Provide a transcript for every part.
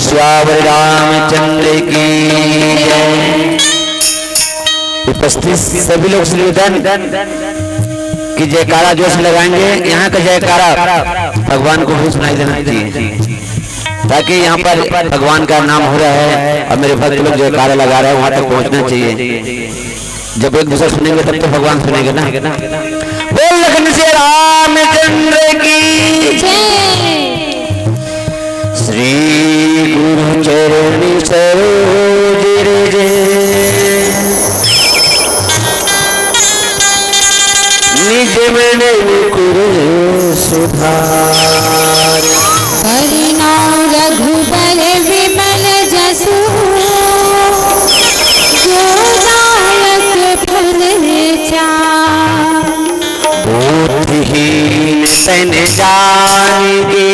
श्यावर रामचंद्र की जय। उपस्थित सभी लोग निवेदन कि जयकारा जोश लगाएंगे। यहाँ का जयकारा भगवान को भी सुनाई देना चाहिए, ताकि यहाँ पर भगवान का नाम हो रहा है और मेरे भक्त लोग जयकारा लगा रहे हैं, वहां तक पहुंचना चाहिए। जब एक दूसरा सुनेंगे तब तो भगवान सुनेंगे ना। बोल लखन से रामचंद्र की जय। श्री गुरु चरण सरोज रज निज मन मुकुर सुधार। हरिनाम रघुबर विमल जसु जो दायक फल चार। बुद्धिहीन तन जानिगे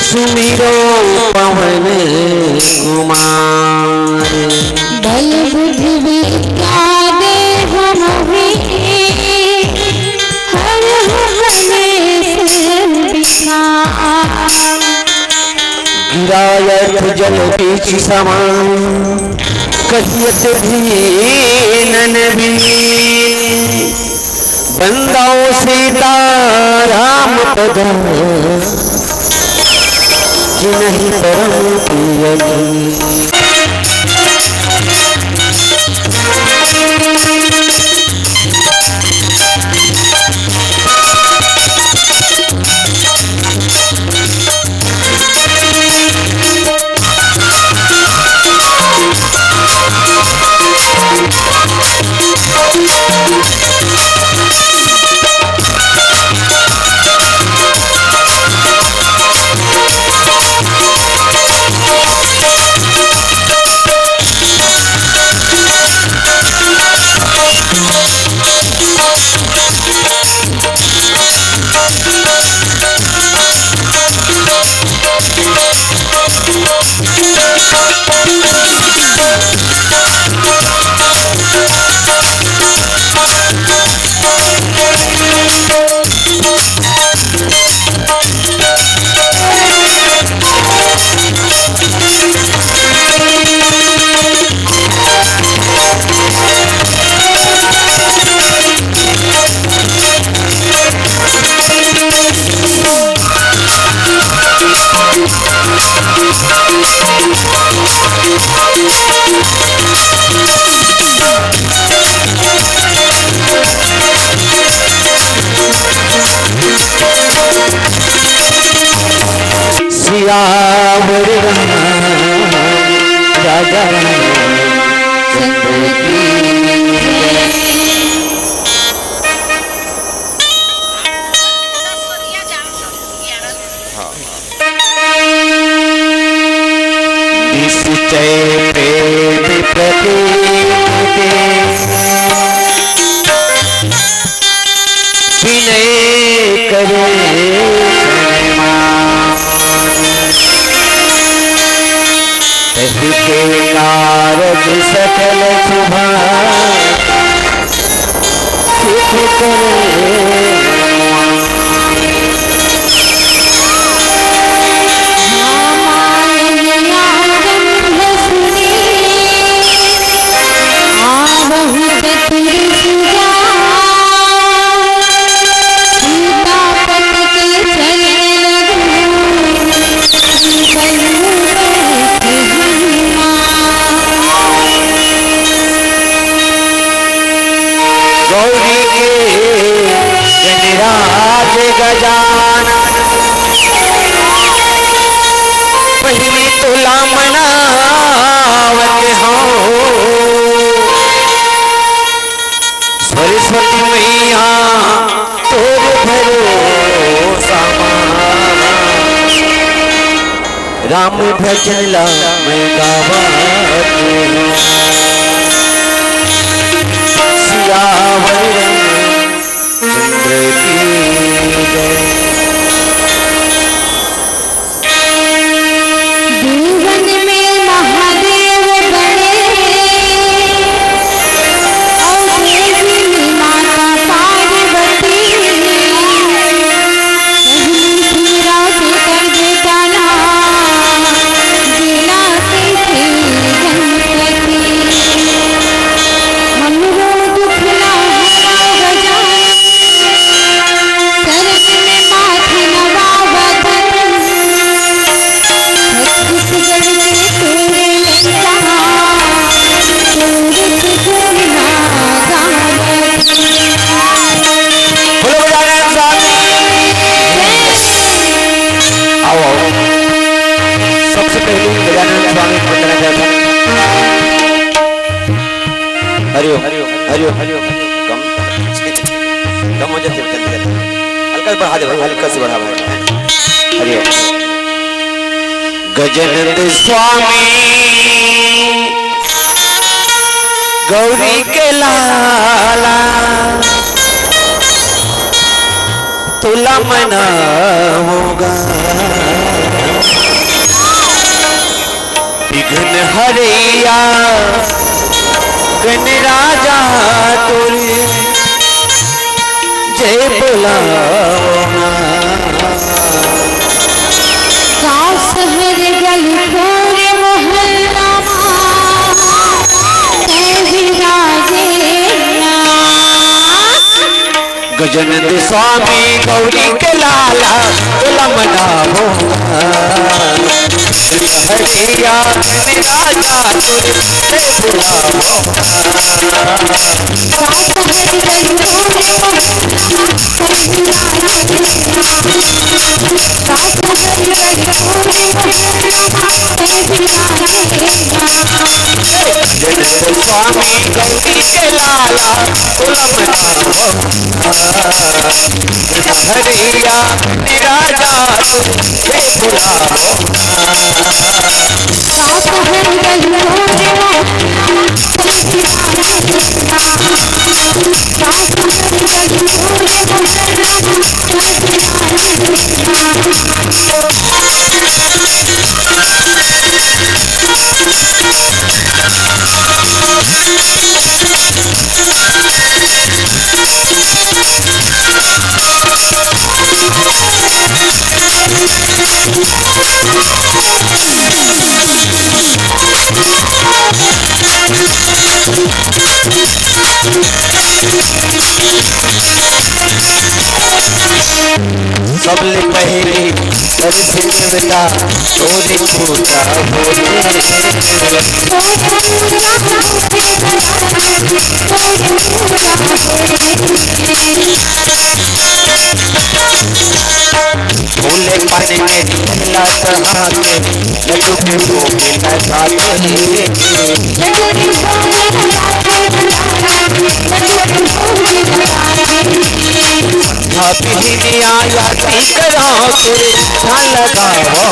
सुमिरो पवन कुमार। बल बुद्धि विद्या देह मोहि हर गिरायत जल बीच समान कहियत भीनन भी। बंदाओ सीता राम पद जिन्हि परम प्रिय। सियावर राजा चंद्र की निश्चय प्रेम प्रतीक विनय करे कारज सकल शुभा गजानन पहली तुला मनावत हो। सरस्वती मैया तोर भरोसा राम भजन ला मैं गावत सियावर चंद्र की जय। जीवन में महादेव बड़े और देवी माता पार्वती। पहली रात कर बेटा ना कम हो जाते हल्का से बढ़ा दे भाई, हल्का से बढ़ा भाई। हरिओम। गजानंद स्वामी गौरी के लाला तुला मना होगा, विघ्न हरिया गणराजा तुरे जय बुलाओगा। गाँव शहर गली पूरे मोहल्ला गजानंद स्वामी गौरी के लाला तुला मना होगा, हरिया राजा तुझे जगन्नाथ स्वामी गौरी के लाला तुला मना हरिया राजा तुझे सबले पहले दर्शनता तोरे छोटा बोले पाने में दिला चढ़ा के लड्डू के भोग पिहनिया याती कराओ तेरे ध्यान लगाओ,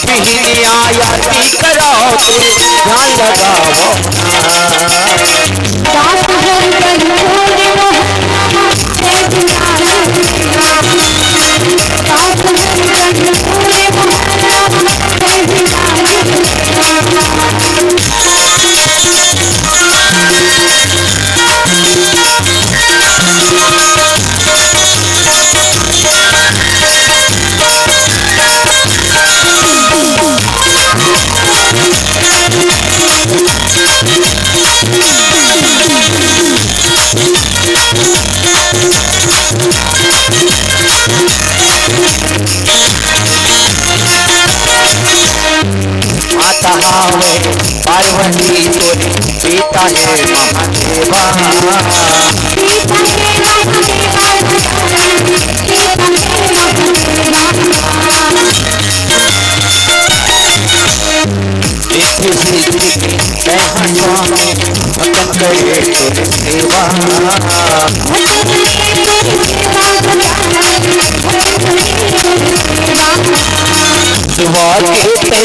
पिहनिया याती कराओ तेरे ध्यान लगाओ। माता हावे पार्वती तोरी पिता है महादेवा, भक्तन करे तोरे सेवा। दुआ के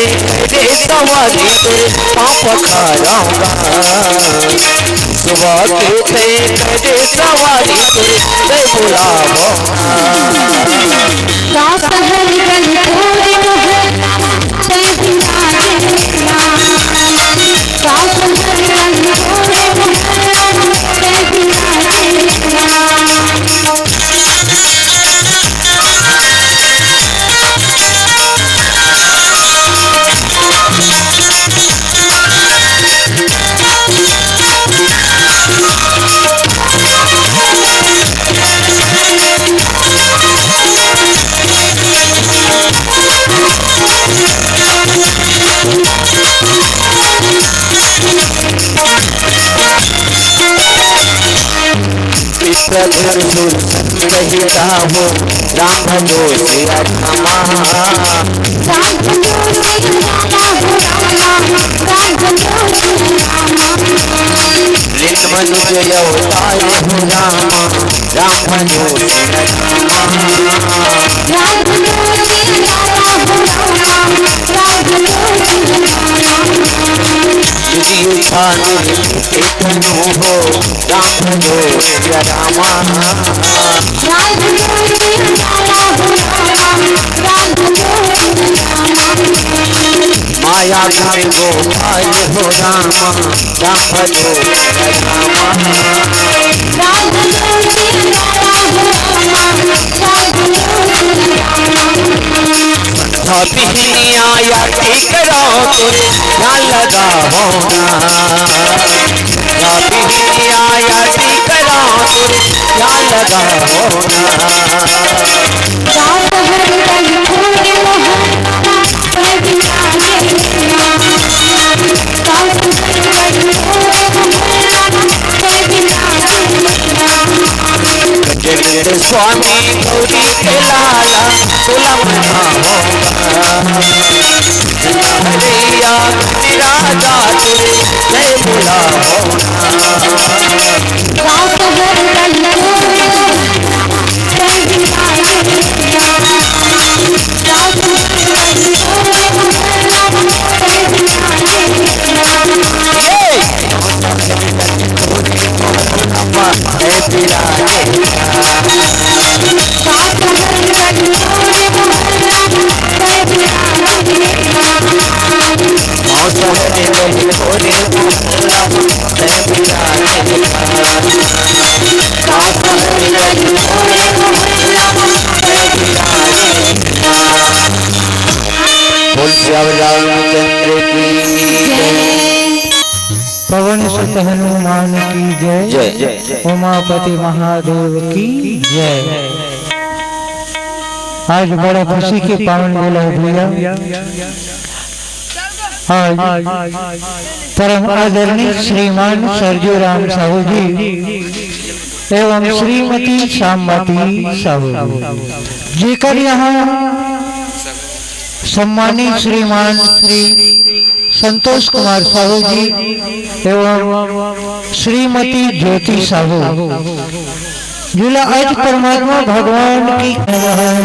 तेरे सवारी तेरे पाप खाऊंगा, दुआ के तेरे सवारी तेरे बुलाओ। कहता हो राम भजो सिया रामा, लिंग मनुष्य अवतार हो राम भजो इतनो हो राम भजो रामा माया में गोपाल हो रामा राम भजो रामा बिहनिया या ठीक रहो तो ध्यान लगा होना बिहनिया या ठीक रहो तो ध्यान लगा स्वामी गौरी के लाला तुला मना होगा राजा जय बोला पवन सुत हनुमान की जय, उमापति महादेव की जय। आज बड़ा खुशी के पावन बेला है भैया। आज परम आदरणीय श्रीमान सरजू राम साहू जी एवं श्रीमती श्यामती साहू जीकर यहाँ सम्मानित श्रीमान श्री संतोष कुमार साहू जी एवं श्रीमती ज्योति साहू जिला आज परमात्मा भगवान की पवन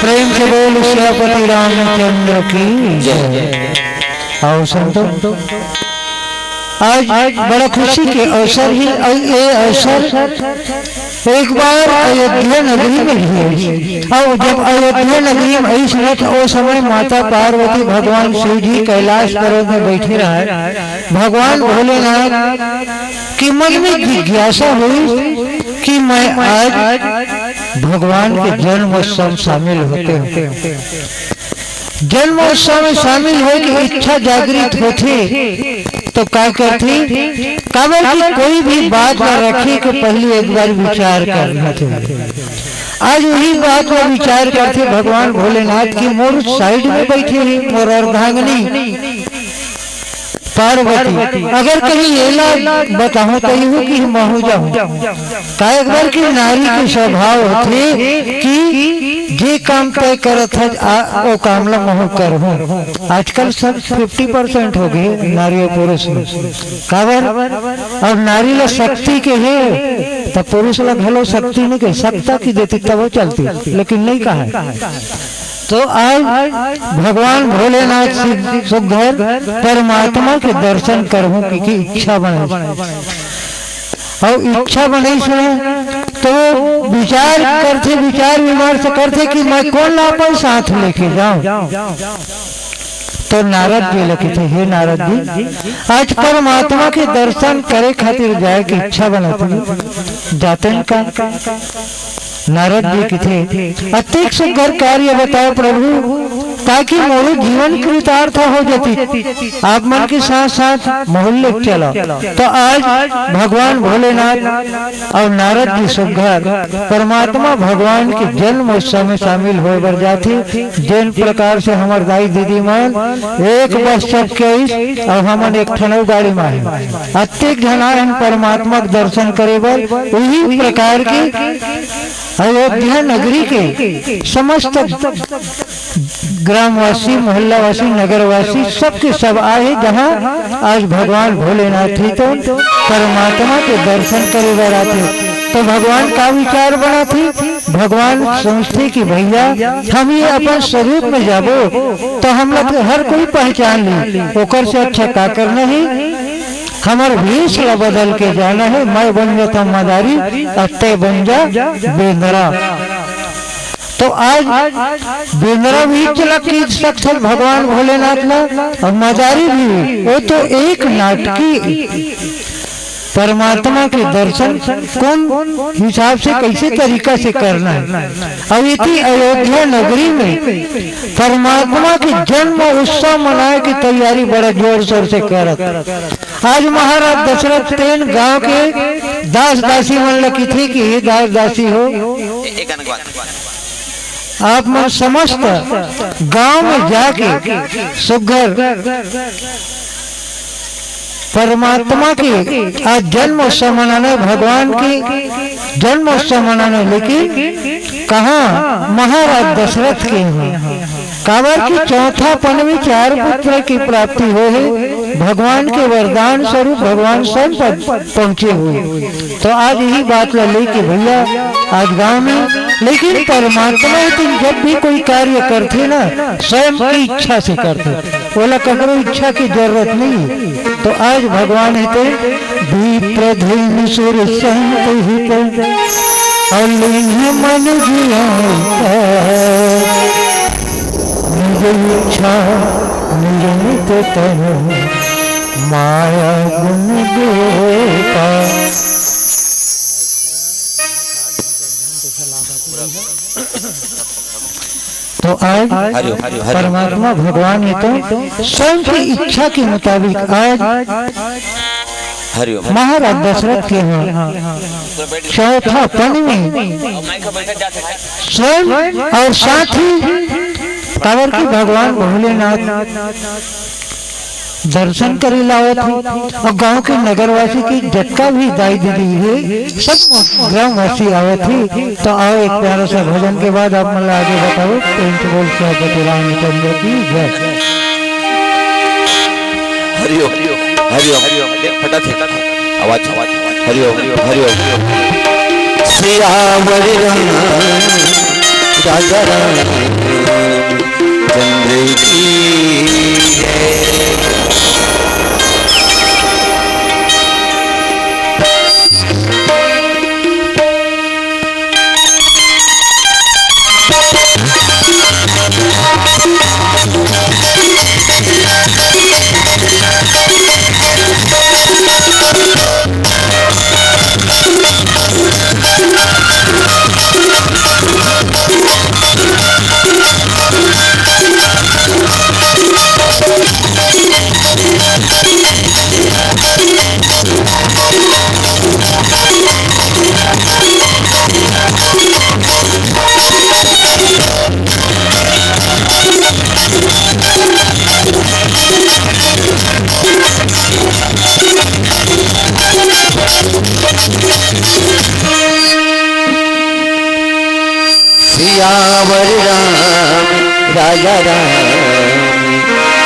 प्रेम से बोल श्रीपति रामचंद्र की जय। आओ संतो, आज बड़ा खुशी के अवसर ही ये अवसर एक बार अयोध्या नगरी में हुई। और जब अयोध्या नगरी में आई समय तो उस समय माता पार्वती भगवान शिव जी कैलाश पर्वत में बैठे रहे। भगवान भोलेनाथ की मन में जिज्ञासा हुई कि मैं आज भगवान के जन्मोत्सव शामिल होते हैं। जन्मोत्सव में शामिल हो की इच्छा जागृत होती तो क्या करती काबर की कोई भी बात न रखी कि पहले एक बार विचार करना थे। आज वही बात का विचार करते भगवान भोलेनाथ की मोर साइड में बैठी हुई मोर अर्धांगिनी पार्वती अगर कहीं एला बताऊं तो यू कि महू जाऊं का एक बार की नारी के स्वभाव होते कि जे काम तय करत है वो काम ला महू करहूं। आजकल सब 50% हो गए नारी और पुरुष में काबर और नारी ला शक्ति के है तो पुरुष ला भलो शक्ति नहीं के सत्ता की देती तब वो चलती लेकिन नहीं कहा है। तो आज भगवान भोलेनाथ सुखधर परमात्मा के दर्शन करहूं की इच्छा बने और इच्छा बने सुने तो विचार करते विचार विमर्श करते कि मैं कौन लापन साथ लेके जाऊं। तो नारद जी लिखे थे हे नारद जी आज परमात्मा के दर्शन करे खातिर जाए की इच्छा बनाते जाते का नारद जी की थे अत्यंत सुंदर कार्य बताओ प्रभु ताकि मोरे जीवन कृतार्थ हो जाती। आप मन के साथ साथ मोहल्ले चला तो आज भगवान भोलेनाथ और नारद जी सुघर परमात्मा भगवान के जन्म उत्सव में शामिल हो बर जाती। जिन प्रकार से हमार दाई दीदी मन एक बस सबके और हमन एक ठनौ गाड़ी में अत्येक जना परमात्मा के दर्शन करे बर वही प्रकार की अयोध्या नगरी के समस्त ग्रामवासी मोहल्लावासी नगरवासी सबके सब आए जहाँ आज भगवान भोलेनाथ ही तो परमात्मा के दर्शन करे बर आते। तो भगवान का विचार बना थी। भगवान समझते कि भैया हम ये अपन स्वरूप में जाबो तो हम लोग हर कोई पहचान ली, ओकर से अच्छा का करना है, हमार भेष ला बदल के जाना है। मैं बन जाता मदारी अत्ते बन जा बेंदरा। तो आज बेंदरा भी चला की सकल भगवान भोलेनाथ ला और मदारी भी वो तो एक नाटकी परमात्मा के दर्शन कौन हिसाब से कैसे तरीका से करना है। अब इतनी अयोध्या नगरी में परमात्मा के जन्म उत्सव मनाए की तैयारी बड़ा जोर शोर से करत। आज महाराज दशरथ तेन गांव के दास दासी मन लगी थी कि दास दासी हो आप मन समस्त गांव में जाके सुघर परमात्मा की आज जन्म उत्सव मनाने, भगवान की जन्म उत्सव मनाने, लेकिन कहाँ महाराज दशरथ के हैं काबर की चौथा पन में 4 पुत्र की प्राप्ति हो है। भगवान के वरदान स्वरूप भगवान स्वयं पहुंचे हुए। तो आज यही बात ले कि भैया आज गांव में, लेकिन परमात्मा जब भी कोई कार्य करते ना स्वयं की इच्छा से करते, बोला ककरो इच्छा की जरूरत नहीं। तो आज भगवान है विप्रधेन सुर संत हित मन जिया निज इच्छा नियमित तन माया गुण देता। तो आज परमात्मा भगवान है तो स्वयं की इच्छा के मुताबिक आज महाराज दशरथ के हैं चौथा पन में स्वयं और साथ ही कावर की भगवान भोलेनाथ दर्शन करे लावत थी। और गांव के नगरवासी की जटका भी दाई दीदी है, सब ग्रामवासी आवत थी। तो आओ एक प्यारा सा भजन के बाद आप मतलब आगे बताओ। बोल रामचंद्र की जय। हरिओ हरिओ हरिओ फटा थे आवाज हरिओ हरिओ सियावर राजा चंद्र की सियावर राम राजा राम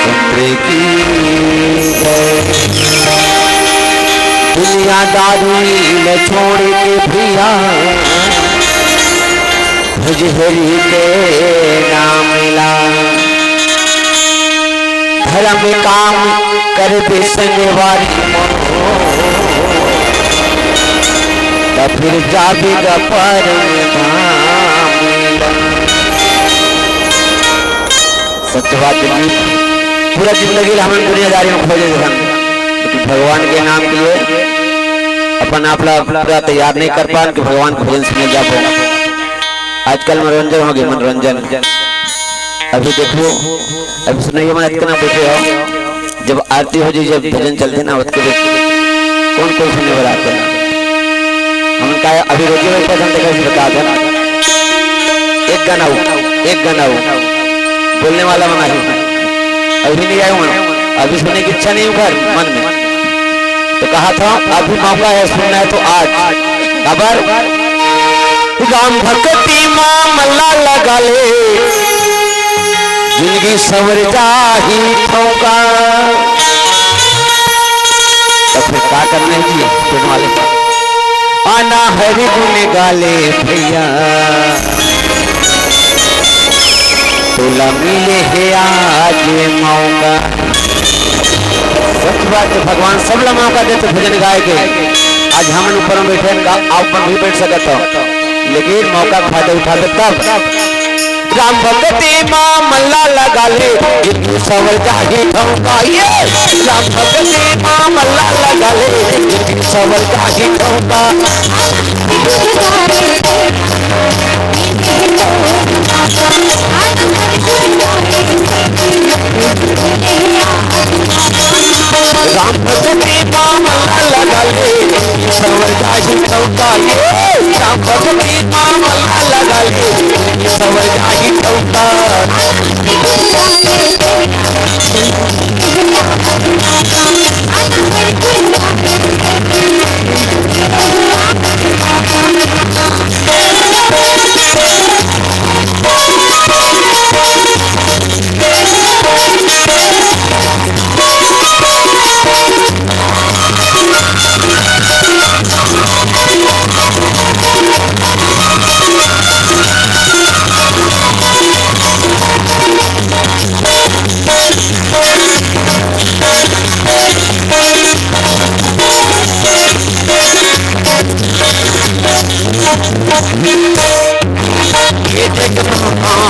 चंद्र की जय। दुनियादारी न छोड़ के भैया भज हरि के नाम ला। धर्म काम कर दे संगवारी तब फिर जाबेगा परम धाम। सत्य बात पूरा जिंदगी हम दुनियादारी में खोजे लेकिन भगवान के नाम के लिए अपन आप पूरा तैयार नहीं कर पा कि भगवान के भजन सुने जा पाओ। आजकल मनोरंजन हो गया, मनोरंजन अभी देखो, अभी सुनाइए मन इतना बैठे हो, जब आरती हो जी, जब भजन चलते ना उसके कौन कौन सुनने वाला आते हैं। हम कहा अभी रोजी भाई पसंद कैसे बता दो, एक गाना हो बोलने वाला मना ही अभी नहीं आया हूँ, अभी सुनने की इच्छा नहीं उभर मन में, तो कहा था अभी मौका है सुनना है तो आज खबर राम भक्ति मामला लगा ले, जिंदगी सवर जाही ठोका। तो फिर क्या करना है जी सुनने वाले, आना हरि गुण गाले भैया, तोला मिले है आज मौका। सच बात है, भगवान सब लोग मौका देते भजन गाय के। आज हम ऊपर में बैठे आप पर भी बैठ सकते हो, लेकिन मौका फायदा उठाते तब। राम भक्ति मामला लगा ले, जिंदगी सवर जाही ठोका। ये राम भक्ति मामला लगा ले, जिंदगी सवर जाही ठोका। राम भक्ति मामला लगा ले, सवर जाही ठोका। राम भक्ति मामला लगा ले, सवर जाही ठोका।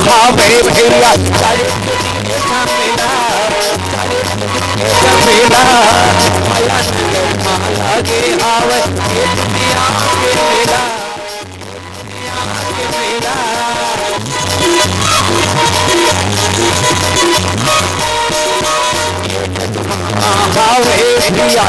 हाँ मेरे भैया महलिया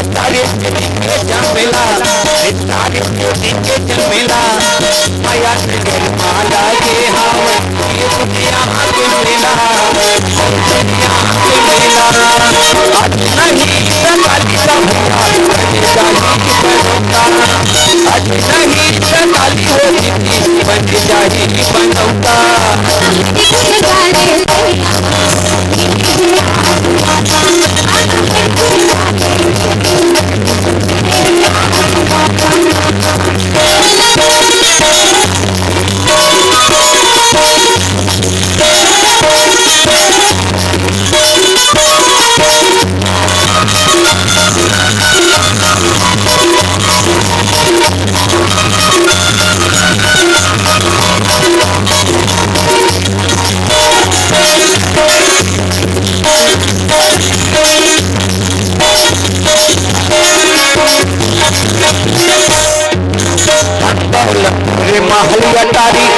तारी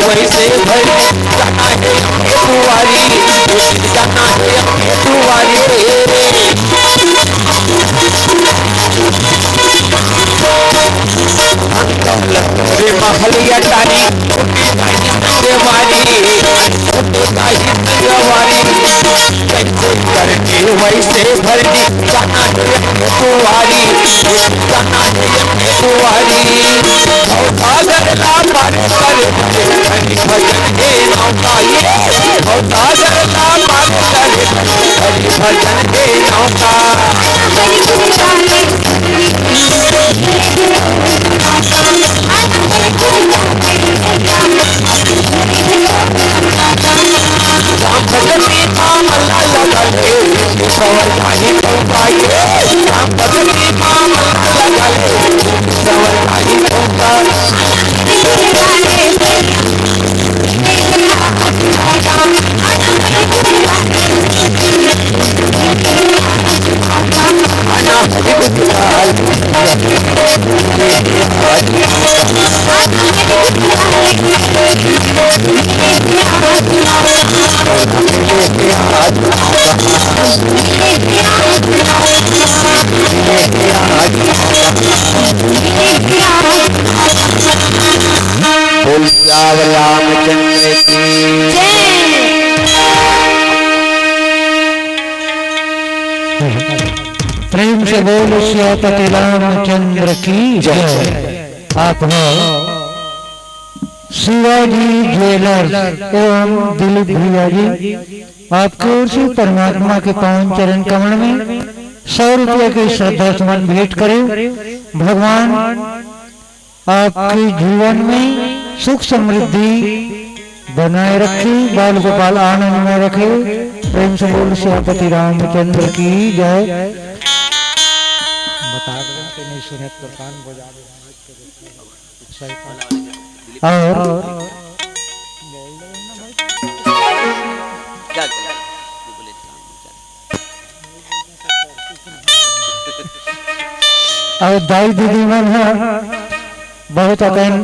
वैसे भर जाना है तुम्हारी, जाना है तुम्हारी। महलिया तारी करके वैसे भरनी, जाना है तुम्हारी, जाना है तुम्हारी। भजन के नौका, ये भजन के नौका। राम भक्ति मामला लगा ले, सवर जाही ठोका। राम भक्ति मामला लगा ले, सवर जाही ठोका। बोल रामचंद्र की प्रेम से बोल श्रीपति रामचंद्र की जय। आप हो शिवाजी ज्वेलर्स एवं दिलीप भैया जी, आपकी ओर से परमात्मा के पावन चरण कमल में 100 रुपये के श्रद्धा सुमन भेंट करें। भगवान आपके जीवन में सुख समृद्धि बनाए रखे, बाल गोपाल आनंद में रखे। प्रेम से बोल श्रीपति रामचंद्र की जय। बता रहे नहीं सुने तो कान बजा और दाई दीदी मन है बहुत अकन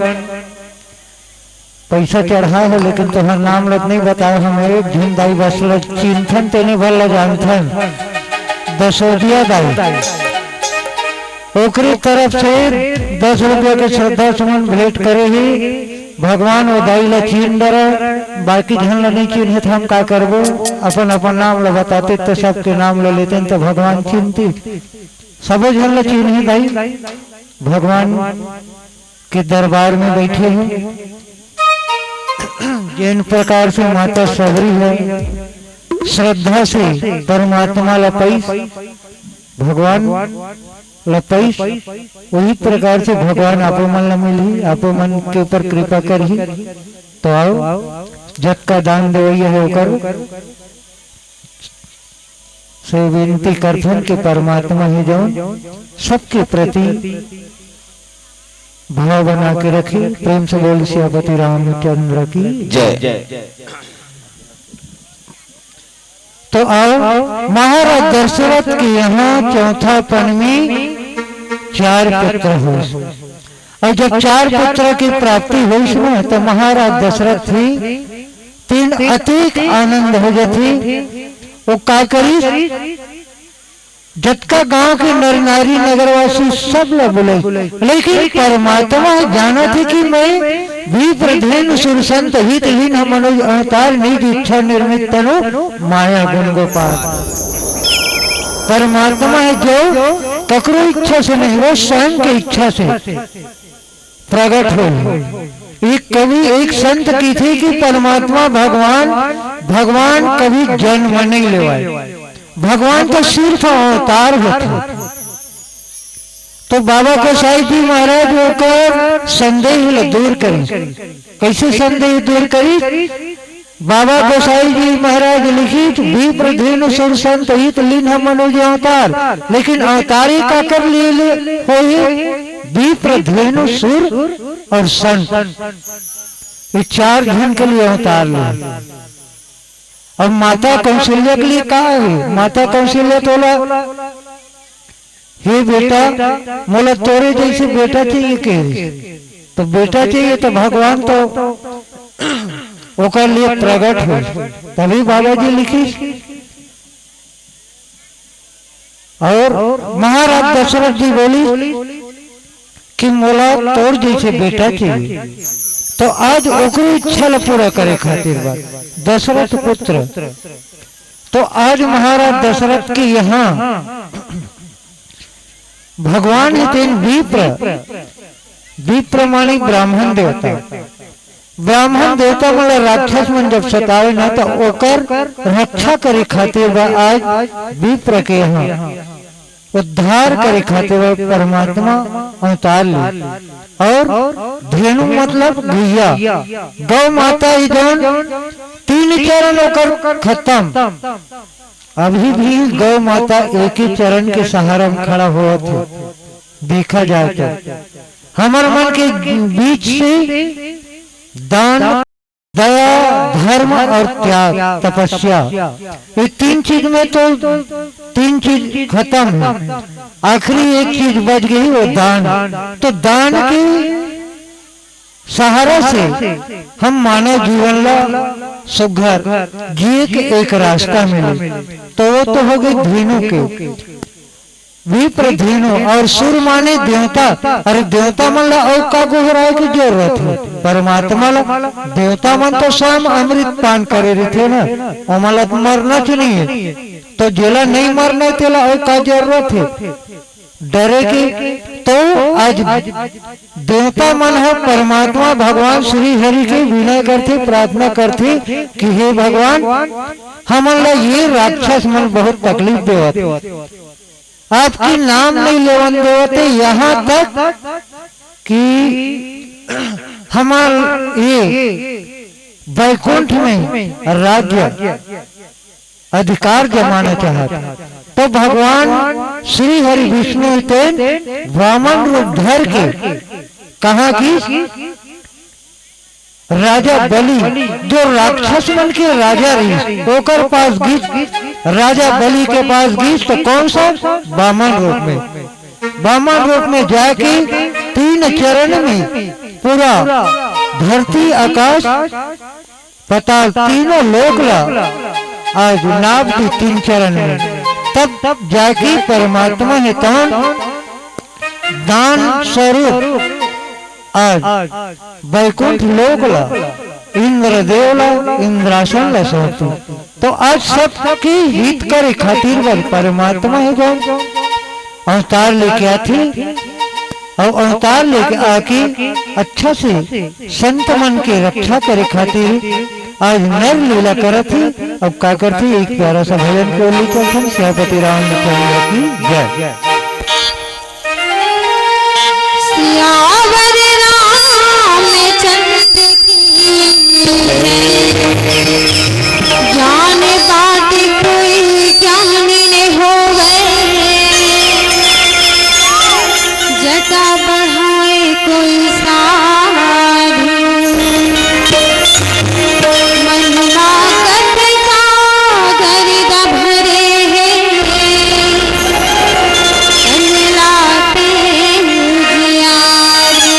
पैसा चढ़ा है, लेकिन तुम्हारा नाम लग नहीं बताओ। हमें झीन दाई बस चिंथन तेने भल जानथन दसोदिया दाई, ओकरी तरफ से 10 रुपये के श्रद्धा सुमन भेंट करे ही भगवान वो दाई ला चीन डर, बाकी झन ला नहीं चिन्हे तो हम का करबो। अपन अपन नाम ला बताते तो सबके नाम ले लेते तो भगवान चिन्हती, सब झन ला चिन्हे दाई भगवान के दरबार में बैठे हैं। जिन प्रकार से माता सबरी है श्रद्धा से परमात्मा लपैस भगवान लपैस, वही प्रकार से भगवान आपो मन ला मिली, आपो मन के ऊपर कृपा करही। तो आओ जग का दान देवैया होकर से विनती करथन कि परमात्मा ही जाऊं सबके प्रति भाव बना के रखे। प्रेम से बोल श्रीपति रामचंद्र की जय। तो आओ महाराज दशरथ के यहाँ चौथा पन में 4 पुत्र हो, और जब 4 पुत्र की प्राप्ति हुई ना तो महाराज दशरथ थी 3 अतिक आनंद हो जाती। वो का करी जटका गांव के नर नारी नगरवासी सब लोग बोले, लेकिन परमात्मा जाना थे कि मैं विप्रधेनु सुरसंत हितहीन मनुज अवतार निज इच्छा निर्मित तनु माया गुण गोपाल। परमात्मा है जो ककरो इच्छा से नहीं, वो स्वयं की इच्छा से प्रकट हो। एक कवि एक संत की थी कि परमात्मा भगवान कभी जन्म नहीं लेवाए, भगवान तो सिर्फ अवतार होते। तो बाबा गोसाई जी महाराज होकर संदेह दूर करें। कैसे संदेह दूर करी? बाबा गोसाई जी महाराज लिखित विप्रधेनु सुर संत हित लीन मनुज अवतार, लेकिन अवतारी का कर लिए विप्रधेनु सुर और संत, ये 4 जन के लिए अवतार लिए। अब माता कौशल्या के लिए कहा है? माता कौशल्या तोला हे बेटा मोला तोरे जैसे बेटा चाहिए के, तो बेटा चाहिए तो भगवान तो ओकर लिए प्रकट हो, तभी बाबा जी लिखी। और महाराज दशरथ जी बोली कि मोला तोर जैसे बेटा चाहिए, तो आज ओकरी इच्छा पूरा करे खातिर बात दशरथ पुत्र। तो आज महाराज दशरथ के यहाँ भगवान है तीन विप्र मानी ब्राह्मण देवता। ब्राह्मण देवता मतलब राक्षस मन जब सतावे ना तो ओकर रक्षा करे खातिर आज विप्र के यहाँ उद्धार करे खातिर परमात्मा अवतार ली। और धेनु मतलब गैया, गौ माता ही जौन 3 चरण होकर खत्म। अभी भी गौ माता एक ही चरण के सहारा में खड़ा हुआ था। देखा जाए तो हमारे मन के बीच से दान, दया, धर्म और त्याग, तपस्या, ये 3 चीज में तो 3 चीज खत्म है। आखिरी एक चीज बच गई वो दान। तो दान की सहारा से हम मानव जीवन ला सुघर जिए के एक रास्ता मिले, तो वो तो हो गई धीनु के विप्र धीनु। और सुर माने देवता। अरे देवता मन ला और का गुहराए की जरूरत है? परमात्मा ला देवता मन तो स्वयं अमृत पान करे रहते ना, ओमला तो मरना च नहीं है, तो जेला नहीं मरना तेला और का जरूरत है डरे की? तो आज देवता मन है परमात्मा भगवान श्री हरि के विनय करते, प्रार्थना करते कि हे भगवान हमन ला ये राक्षस मन बहुत तकलीफ देवत, आपकी नाम नहीं लेवन देवते, यहाँ तक कि हमार ये वैकुंठ में राज्य अधिकार जमाना चाहता। तो भगवान श्री हरि विष्णु तेन वामन रूप धर के कहा कि राजा बलि जो राक्षस मन के राजा रही ओकर पास गीत, राजा बलि के पास गीत, तो कौन सा? वामन रूप में। वामन रूप में जाके 3 चरण में पूरा धरती आकाश पाताल तीनों लोक ला आज नाप दी 3 चरण में। तब जाके परमात्मा ने तौन दान स्वरूप आज वैकुंठ लोक ला इंद्र देव ला इंद्रासन ला सौंपू। तो आज सबके हित करे खातिर बर परमात्मा है जो अवतार लेके आती, और अवतार लेके आके अच्छा से संत मन के रक्षा करे खातिर आज नर लीला करत ही। अब क्या करती? एक प्यारा सा भजन को लिखा सियापति रामचंद्र की जय। सियावर रामचंद्र की ज्ञान बात कोई ज्ञानी नहीं होवे, जटा बढ़ाए कोई साधु, महिमा कथा गरिद भरे हैं, कमलाते जियारे।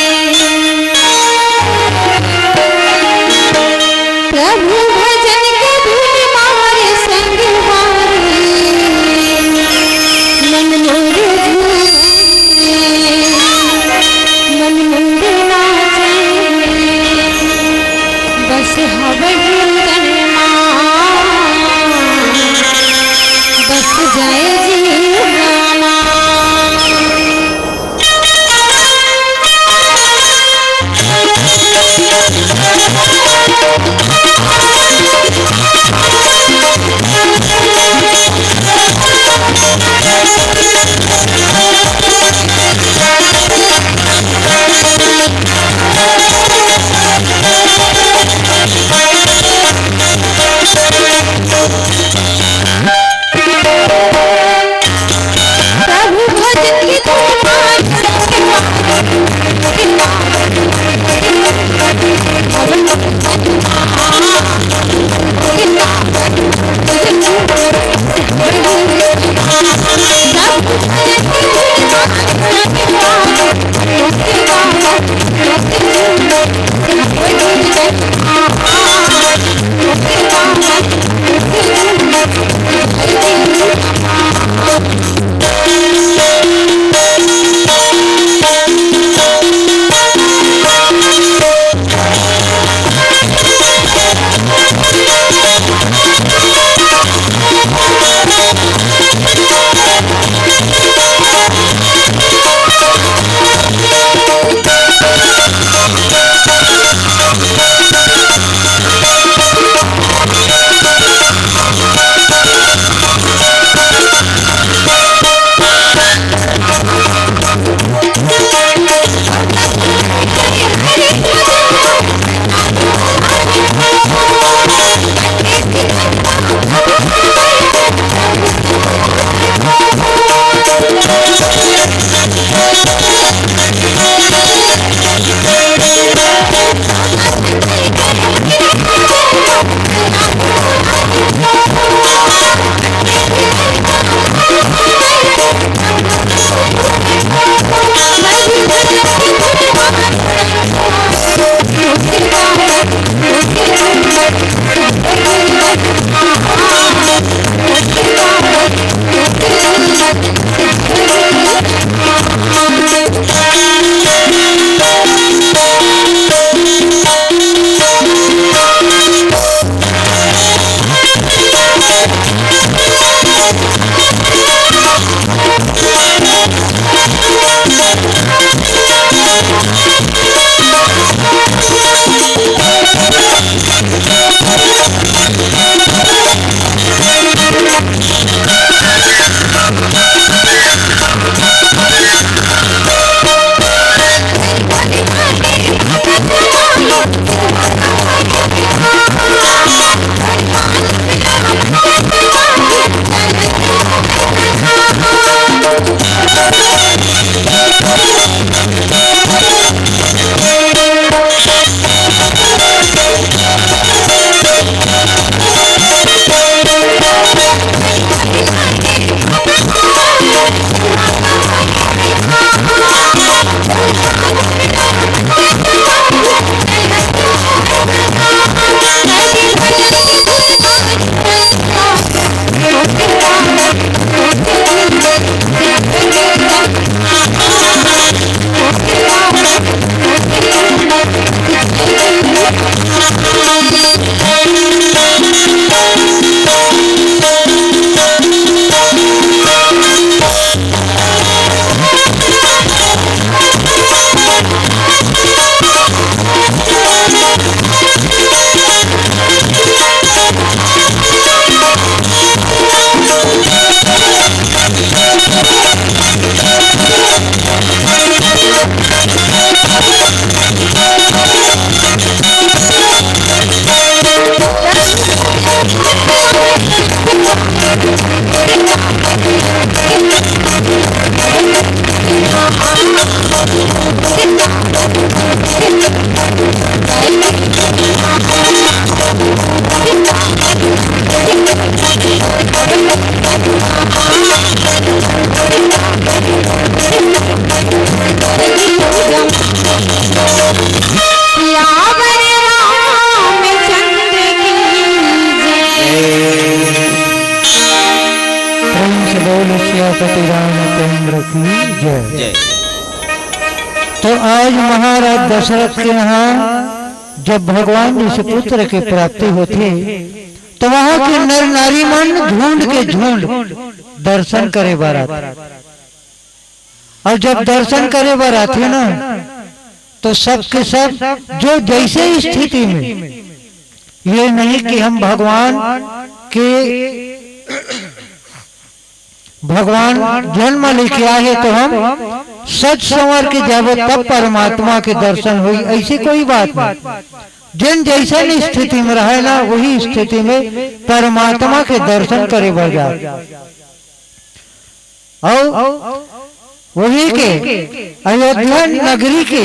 प्रभु भजन के धुन मारे संग हारे, मन मोर झूमे, मन मोर नाचे, बस हवही तन बस जाए जीवाना। प्रभु भजन की सियापति रामचंद्र की जय। जय। तो आज महाराज दशरथ के यहाँ जब भगवान जी से पुत्र की प्राप्ति होती तो वहां के नर नारी मन झुंड के झुंड दर्शन करे बारात। और जब दर्शन करे बारात ना तो सब के सब जो जैसे स्थिति में, ये नहीं कि हम भगवान जन्म लेके आए तो हम सच संवर के जब तब परमात्मा के दर्शन हुई, ऐसी कोई बात नहीं। जिन जैसा स्थिति में रहे ना वही स्थिति में परमात्मा के दर्शन करे बढ़ जाए। और वही के अयोध्या नगरी के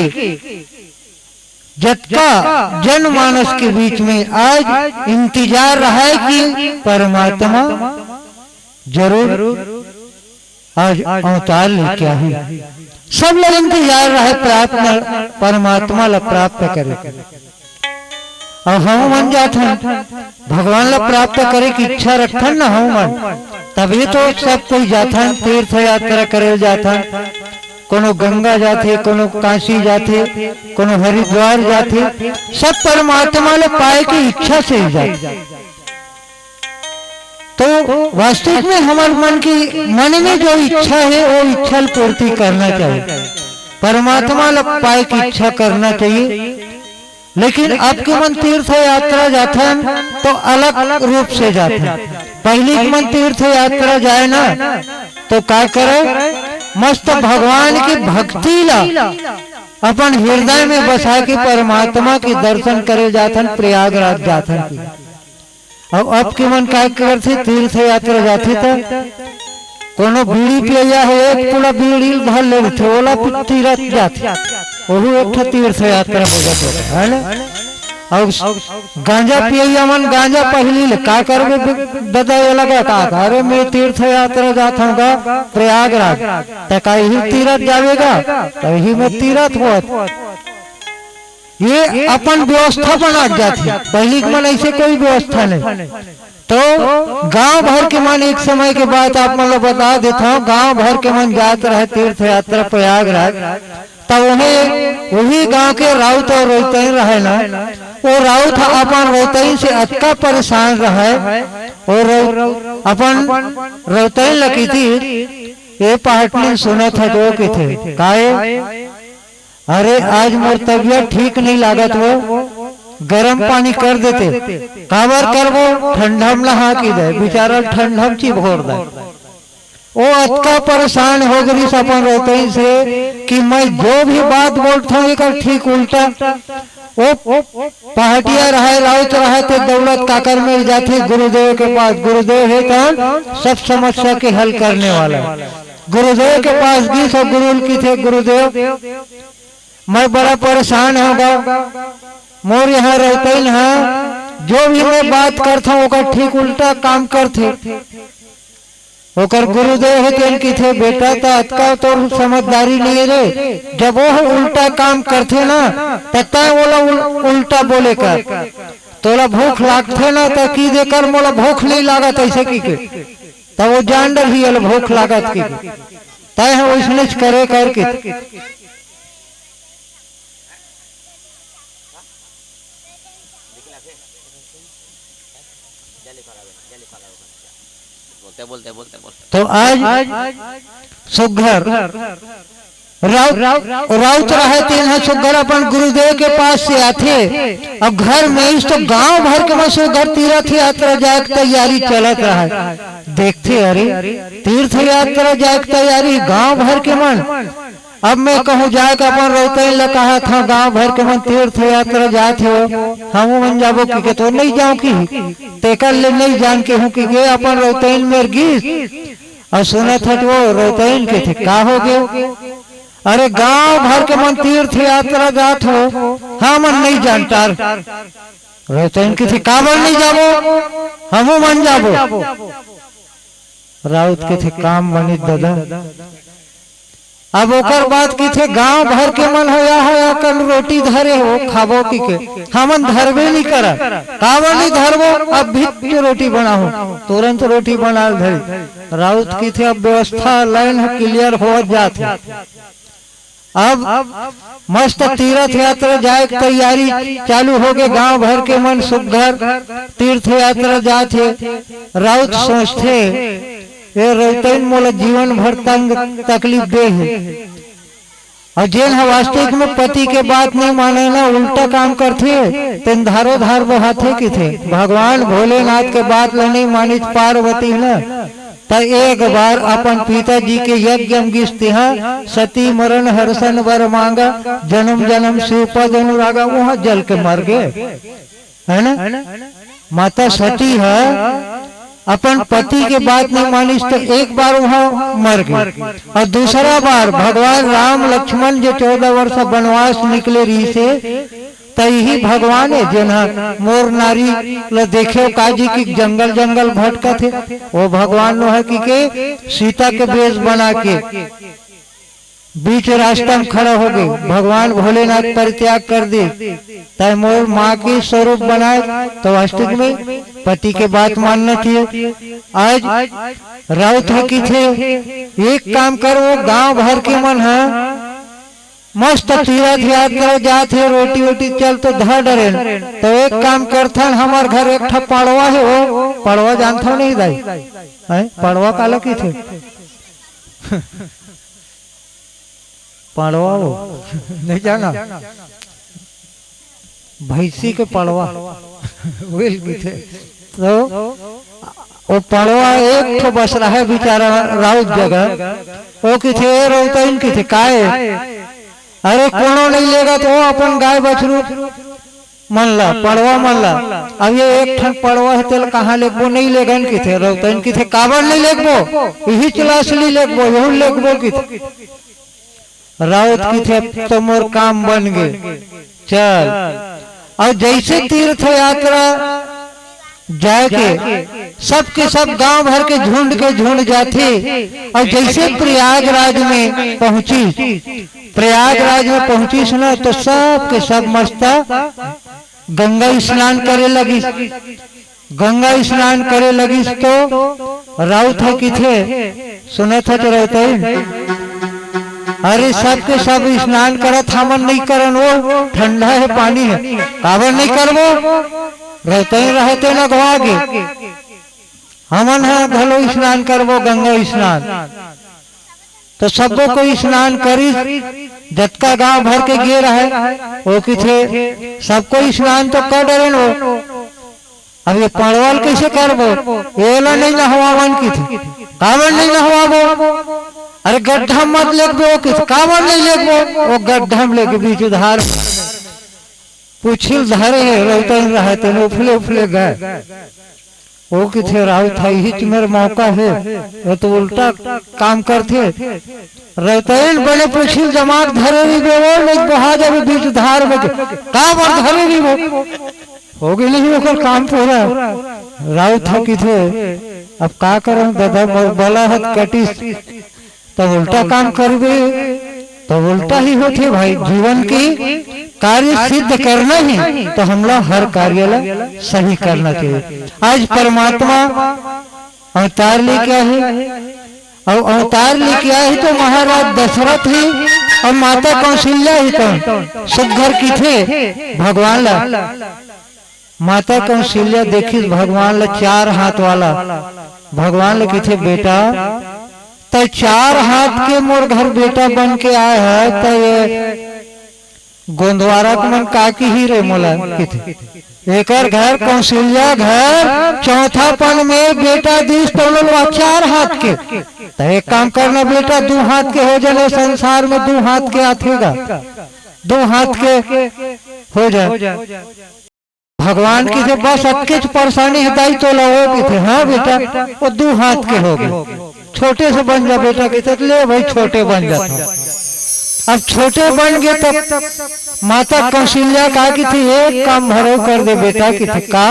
जटका जनमानस के बीच में आज इंतजार रहा है कि परमात्मा जरूर आज अवतार लेके आए। सब लोग इंतजार रहे प्राप्त परमात्मा ला प्राप्त करे। और हम मन जाते भगवान ला प्राप्त करे की इच्छा रखन ना हम मन, तभी तो सब कोई जाथन तीर्थ यात्रा करे जाथन। कोनो गंगा जाते, कोनो काशी जाते, कोनो हरिद्वार जाते, सब परमात्मा ले पाए की इच्छा से ही जाते। तो वास्तविक में हमारे मन में जो इच्छा है वो इच्छा पूर्ति करना चाहिए, परमात्मा ले पाए की इच्छा करना चाहिए। लेकिन आपके मन तीर्थ यात्रा जाते हैं तो अलग अलग रूप से जाते हैं। पहली मन तीर्थ यात्रा जाए ना तो क्या करे, मस्त भगवान की भक्ति ला अपन हृदय में बसा के परमात्मा के दर्शन करे जाते, प्रयागराज जाते। और आपके मन क्या करते, तीर्थ यात्रा जाते तो कोनो बीड़ी पिया है एक पूरा बीड़ी भर लेते, ओला तीर्थ जाते, वो एक तीर्थ यात्रा हो जाता है ना। और गांजा पिया मन गांजा पहली का करबे बताए लगा का, अरे मैं तीर्थ यात्रा जाता हूँ प्रयागराज, तो कहीं तीर्थ जाएगा कहीं में तीर्थ हो। ये अपन व्यवस्था बना जाती है, पहली मन ऐसे कोई व्यवस्था नहीं। तो गांव भर के मन एक समय के बाद आप मतलब बता देता हूँ, गांव भर के मन जाते रहे तीर्थ यात्रा प्रयागराज। तब उन्हें वही गांव के राउत और रोहतई रहे ना, वो राउत अपन रोहतई से अटका परेशान रहे और अपन रोहतई लगी थी। ये पार्टी सुना था दो के थे काहे, अरे आज मोर तबियत ठीक नहीं लागत, वो गरम पानी कर देते, काबर करबो ठंडा में नहा की दे, बेचारा ठंडा में चिप भोर दे। वो अटका परेशान हो गई अपन रोहतई से कि मैं जो भी बात बोलता हूँ एक ठीक उल्टा। वो पहाटिया रहे राउत रहे थे दौलत काकर में जाते गुरुदेव के पास, गुरुदेव है तो सब समस्या के हल करने वाला। गुरुदेव के पास भी सब गुरु की थे, गुरुदेव मैं बड़ा परेशान होगा, मोर यहाँ रहते हैं जो भी मैं बात करता हूँ ओकर ठीक उल्टा काम करते। ओकर गुरुदेव है की थे बेटा तो अतका तो समझदारी नहीं रे, जब वो उल्टा काम करते ना तब बोला उल्टा बोले कर, तोला भूख लागते ना तो की देकर मोला भूख नहीं लागत ऐसे की के, तब वो जान डर ही भूख लागत की तय है वैसने करे करके। तो आज सुघर राउत रहे तीन है सुघर अपन गुरुदेव के पास से आते। अब घर में इस तो गांव भर के मसो घर तीर्थ यात्रा जाए तैयारी चलत रहा, देखते अरे तीर्थ यात्रा जाए तैयारी गांव भर के मन। अब मैं कहूँ जाके अपन रोहतई कहा था गांव भर के मन तीर्थ यात्रा जाते हो, हम मन जाबो की तो नहीं जाऊँ की तेकर ले नहीं जान के हूँ कि अपन रोहतई में गीत और सुना था वो रोहतई के थे का हो गए। अरे गांव भर के मन तीर्थ यात्रा जात हो, हाँ मन नहीं जानता रोहतई के थे काबर नहीं जाबो, हमू मन जाबो। राउत के थे काम बनी दादा अब ओकर बात की थे गांव भर के मन होया है कल रोटी धरे हो खाबो की के हमन धरबे नहीं करा काबर नहीं धरबो अब भी रोटी बनाओ तुरंत रोटी बना धरी राउत की थे अब व्यवस्था लाइन क्लियर हो जाते अब मस्त तीर्थ यात्रा जाए की तैयारी चालू हो गए गांव भर के मन सुघर तीर्थ यात्रा जाते राउत सोचते ये रौतन मोला जीवन भर तंग तकलीफ दे है और जेन वास्तविक में पति के बात नहीं माने ना उल्टा काम करते तेन धारो धार बहाते की थे भगवान भोलेनाथ के बात ल नहीं मानी पार्वती ना तो एक बार अपन पिताजी के यज्ञ गिस्ते सती मरण हर्षण वर मांगा जन्म जन्म शिव पद अनुरागा वहां जल के मर गए है ना। माता सती है अपन पति के बात नहीं मानी तो एक बार वहां मर गए और दूसरा बार भगवान राम लक्ष्मण जो 14 वर्ष वनवास निकले रही से तही भगवान है जना मोर नारी ल देखे काजी की जंगल जंगल भटका थे वो भगवान नो है कि के सीता के वेश बना के बीच रास्ता में खड़ा हो गए भगवान भोलेनाथ परित्याग कर दे तय मोर माँ की स्वरूप बनाए तो वास्तविक में पति के बात मानना चाहिए। आज राउत है कि थे एक काम करो गांव भर के मन है मस्त तीर्थ यात्रा जाते रोटी वोटी चल तो धर डरे तो एक काम करथन हमार घर एक ठा पड़वा है वो पड़वा जानता नहीं दाई पड़वा काला की थे पड़वा वो नहीं जाना भैंसी के पड़वा वेल की थे तो वो पड़वा एक ठो बस रहा है बेचारा राउत जगह वो की थे रोता इनकी थे काहे अरे कोनो नहीं लेगा तो अपन गाय बछरू मन ला पड़वा मन ला अब ये एक ठन पड़वा है तेल कहाँ लेगबो नहीं लेगा इनकी थे रोता इनकी थे काबर नहीं लेगबो यही चलासली लेगबो यही लेगबो की थे राउत की थे तो मोर काम बन गए चल। और जैसे तीर्थ यात्रा जाए के सब गांव भर के झुंड जाते और जैसे प्रयागराज में पहुंची सुना तो सब के सब मस्ता गंगा स्नान करे लगी तो राउत है कि थे सुना था तो रहते अरे सब के सब स्नान करत हमन नहीं करन वो ठंडा है पानी है काबर नहीं करबो रहते न गवागे हमन है भलो स्नान करबो गंगा स्नान तो सबको को स्नान करी जतका गांव भर के गे रहे वो कि थे सबको स्नान तो कर डरे वो अब ये पड़वल कैसे करबो ये ला नहीं नहवावन की थी काबर नहीं नहवाबो अरे गड्ढा मत लेगबो किस काबर नहीं लेगबो वो गड्ढा में लेके बीच धार पूछिल धारे रहते रहते उफले गए वो किथे राउत था हिच मेरा मौका है वो तो उल्टा काम करते रहते बड़े पूछिल जमात धरे नहीं वो नहीं बहा जावे बीच धार में काबर धरे नहीं वो हो गई नहीं वो काम पूरा राउत था किथे अब का करूं दादा बोला है कटी तो उल्टा काम करबे तो उल्टा ही होते भाई। जीवन की कार्य सिद्ध करना ही तो हमला हर कार्य ला सही करना चाहिए। आज परमात्मा अवतार लेके आए और अवतार लेके आए तो महाराज दशरथ ही और माता कौशल्या ही तो सुघर की थे भगवान ला माता कौशल्या देखी भगवान ला 4 हाथ वाला भगवान ला की थे बेटा तो 4 हाथ के मोर घर बेटा बन के आए है तो ये गोंदवारा के मन काकी ही रे मोला एक घर कौशल्या घर चौथापन में बेटा दिस तो लोग 4 हाथ के तो एक काम करना बेटा 2 हाथ के हो जाए संसार में 2 हाथ के आथेगा 2 हाथ के हो जाए भगवान की से बस अक्के परेशानी हटाई तो लोगों थे हाँ बेटा वो 2 हाथ के हो गए छोटे से बन जा बेटा के ले भाई छोटे बन जाता अब छोटे बन गए तो माता कौशल्या का की थी एक काम भरो कर दे बेटा की थी का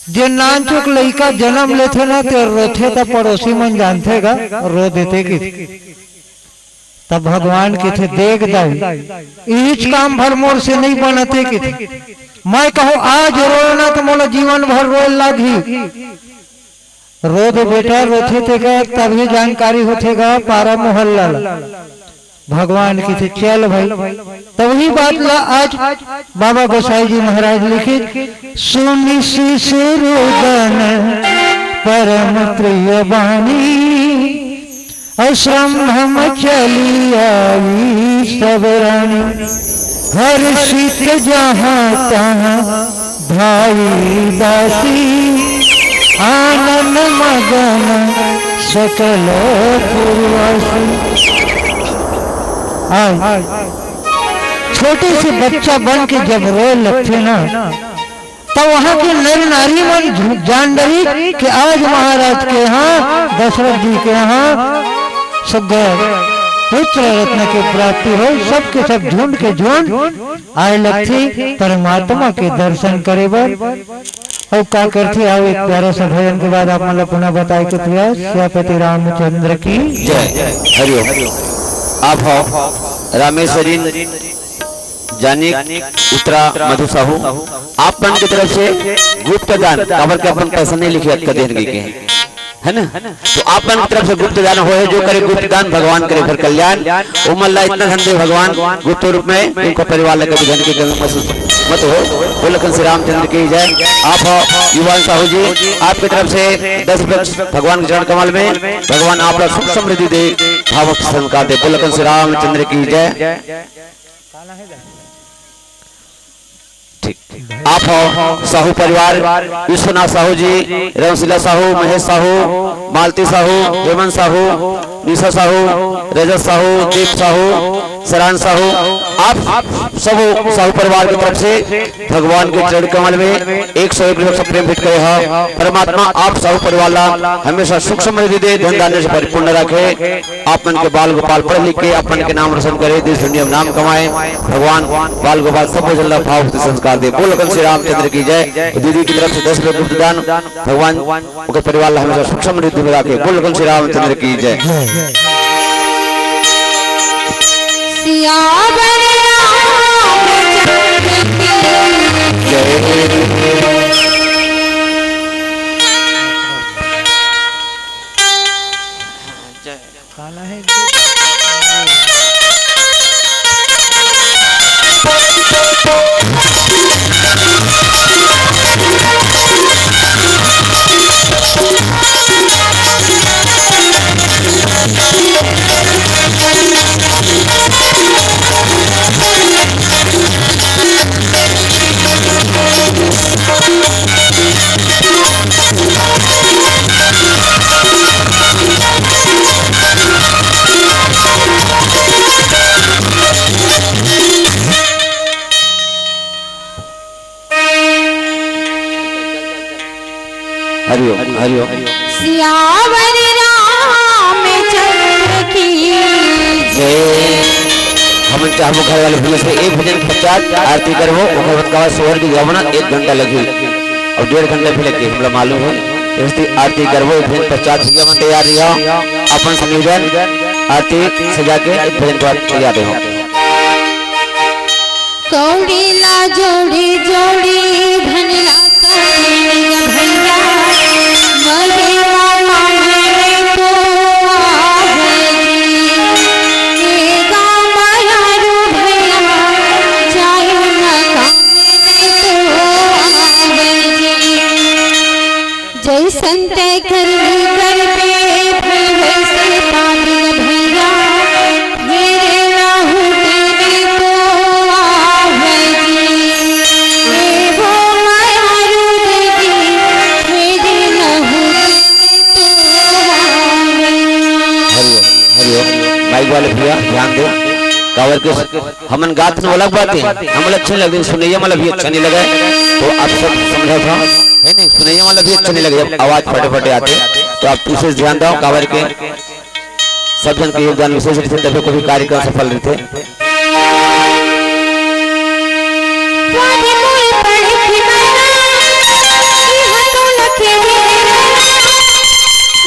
जे नान चुक लड़का जन्म लेते ना तो रोते तो पड़ोसी मन जानते गा रो देते की तब भगवान के थे देख दई इच काम भर मोर से नहीं बनते के थे मैं कहूँ आज रोना तो मोला जीवन भर रोए लागी रो दे बेटा रोथे थे का तभी जानकारी होथेगा पारा मोहल्ला भगवान की थे चल भाई तभी बात ला आज बाबा गोसाई जी महाराज लिखे सुनि शिशुरुदन परम प्रिय बानी अश्रम चली आई सब रानी हर शीत जहाँ तहाँ भाई दासी आनंद मगन सकल पूर्वासी छोटे से बच्चा बन के जब रोए लगते ना तो वहाँ के नर नारी मन जान रही कि आज महाराज के यहाँ दशरथ जी के यहाँ सब पुत्र रत्न की प्राप्ति हो सबके सब झुंड के झुंड आए लगती परमात्मा के दर्शन करे बर और क्या करते आओ एक प्यारा सा भजन के बाद आप मतलब पुनः बताए के प्रयास श्रीपति रामचंद्र की जय हरिओम। आप हो रामेश्वरी जानिक उत्तरा मधु साहू आप मन की तरफ से गुप्त दान खबर के अपन पैसा नहीं लिखे का देने के है ना तो आप मन की तरफ से गुप्त दान हो जो करे गुप्त दान भगवान करे फिर कल्याण उमल्ला इतना धन दे भगवान गुप्त रूप में उनको परिवार लेकर धन की कमी महसूस मत हो बोलकर श्री रामचंद्र की जय। आप हो युवा साहू जी आपकी तरफ से 10 रुपये भगवान के चरण कमल में भगवान आप लोग सुख समृद्धि दे भावक संस्कार दे बोलकर श्री रामचंद्र की जय। आप हो साहू परिवार विश्वनाथ साहू जी रमशिला साहू महेश साहू मालती साहू हेमंत साहू निशा साहू रजत साहू दीप साहू सरान साहू आप सब साहू परिवार की तरफ से भगवान के चरण कमल में 101 रुपये प्रेम भेंट करे हो परमात्मा आप साहू परिवार हमेशा सुख समृद्धि दे धन धान्य से परिपूर्ण रखे आप मन के बाल गोपाल पढ़ लिख के अपन के नाम रोशन करे देश दुनिया में नाम कमाए भगवान बाल गोपाल सब जल्द भाव संस्कार दे बोल श्री रामचंद्र की जय। दीदी की तरफ से 10 रुपये गुप्त दान भगवान उनके परिवार हमेशा सुख समृद्धि में रखे बोल श्री रामचंद्र की जय। काला है हरिओम हरिओम। सियावर रामचंद्र की जय। हम चाहो घर वाले भूल से एक भजन पश्चात आरती करवो भगवत का स्वर की गवना 1 घंटा लगी और 1.5 घंटा भी लगे हमरा मालूम है इसलिए आरती करवो भजन पश्चात भैया मन तैयार रहियो अपन संयोजन आरती सजा के एक भजन पर तैयार रहो। कौड़ी ला जोड़ी जोड़ी धनला सैनिया भैया मगे मामा मेरे तो आवेगी ए गामाया रू भैया जायो न कामे नहीं तो आवेगी जैसन तय कर पे फिर वैसे पानी भैया मेरे राहु तेरे तो माइक वाले भैया ध्यान दो कावर के हमन गात में अलग बात है हम अच्छे लगे सुनैया वाला भी अच्छा नहीं लगा तो आप सब समझा था है नहीं सुनैया वाला भी अच्छा नहीं लगे जब आवाज फटे फटे आते तो आप विशेष ध्यान दो कावर के सब जन के योगदान विशेष रूप से तभी कोई कार्यक्रम सफल रहते।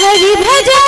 हरि भजन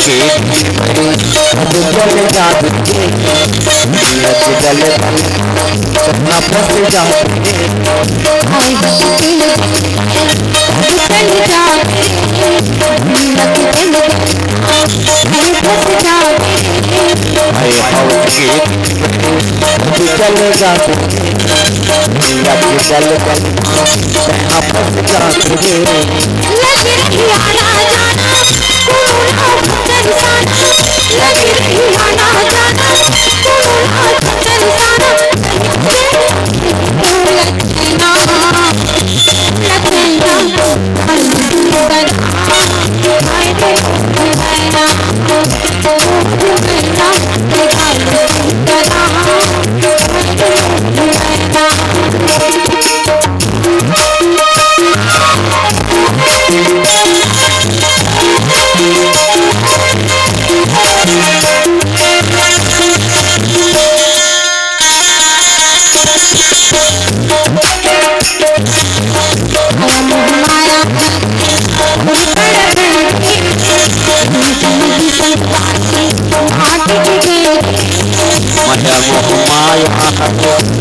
के अब जल जाते लग जल सपना फंस जाते आए हंसते चल जाते लग जल आए फंस जाते आए हौस के अब जल जाते लग जल सपना फंस जाते लग रही आना जाना कोरोना चलसाना लग रही आना जाना कोरोना चलसाना लगना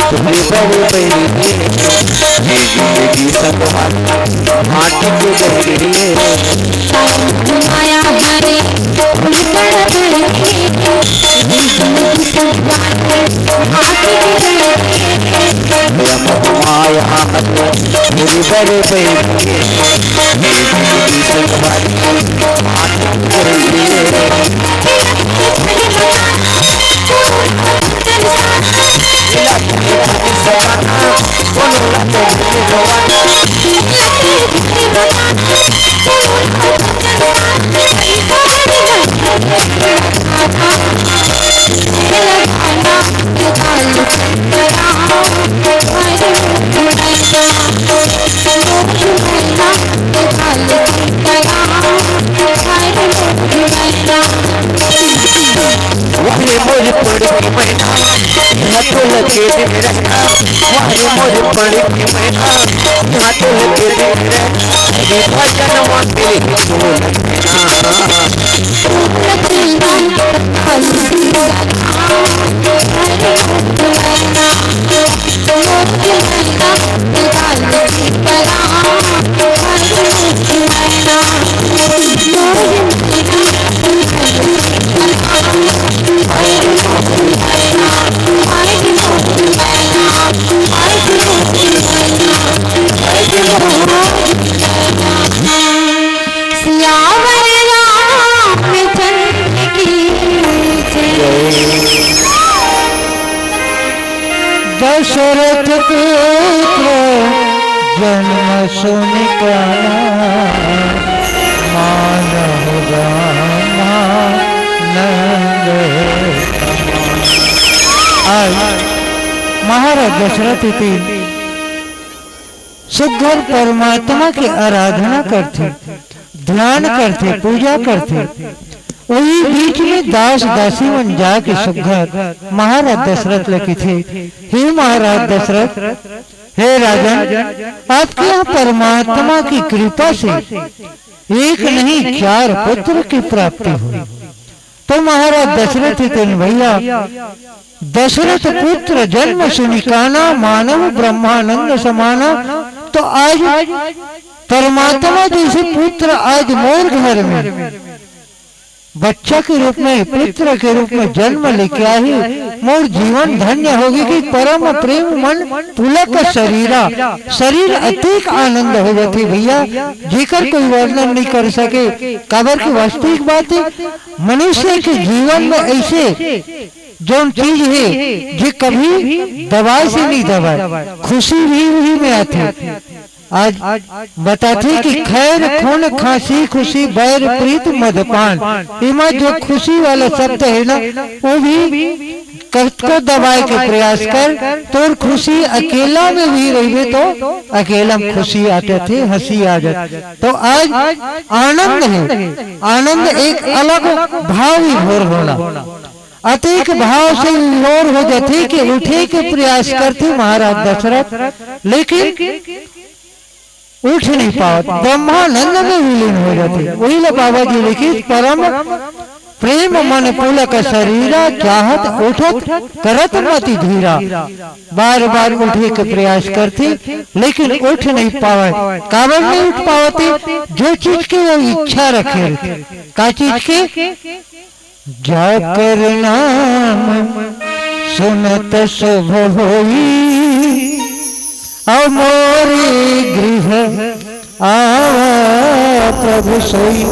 तुम्हें बहु मेरी जिंदगी संग माटी के बहरी माया हरे माया मेरी बड़े बहरी जिंदगी संग माटी के बहरी मोरे पड़ी मैना हाथों लगे दिन रहना मोरे पड़ी मैना हाथों लगे दिन रहना भजन मंदिर दशरथ पुत्र जन्म सुनिकाना मानव रामा नंद। आज महाराज दशरथ थे सुघर परमात्मा की आराधना करते, ध्यान करते, पूजा करते। वही बीच में दास दासी बन जाके सुघर महाराज दशरथ लिखे थे, हे महाराज दशरथ, हे राजन, आपके यहाँ परमात्मा की कृपा से एक नहीं 4 पुत्र की प्राप्ति हुई। तो महाराज दशरथ थे भैया, दशरथ पुत्र जन्म सुनिकाना मानव ब्रह्मानंद समाना। तो आज परमात्मा जैसे पुत्र आज मोर घर में बच्चा के रूप में, पुत्र के रूप में जन्म लेके आई, मोर जीवन धन्य होगी कि परम प्रेम मन पुलक शरीरा, शरीर अतिक आनंद हो जाती भैया, जेकर कोई वर्णन नहीं कर सके। काबर की वास्तविक बात है, मनुष्य के जीवन में ऐसे जो चीज है जो कभी दवाई से नहीं दबाए, खुशी भी वही में आती। आज बताते कि खैर खून खांसी खुशी बैर प्रीत मदपान, इमा जो खुशी वाला शब्द है ना, वो भी को दबाए के प्रयास कर, तो खुशी अकेला में भी रहे तो अकेला में खुशी आते थे, हंसी आ जाती। तो आज आनंद है, आनंद एक अलग भाव ही भोर होना, अतिक भाव से विभोर हो जाते कि उठे के प्रयास करते महाराज दशरथ, लेकिन उठ नहीं पाते, ब्रह्मानंद में विलीन हो जाते। वही बाबा जी लिखित परम प्रेम मन पुलक शरीरा चाहत उठत करत मति धीरा। बार बार उठने के प्रयास करती लेकिन उठ नहीं पावे। काबर नहीं उठ पावती? जो चीज की वो इच्छा रखे। का चीज की? जाकर नाम सुनत शुभ होई अमोरी गृह आवा प्रभु सोई।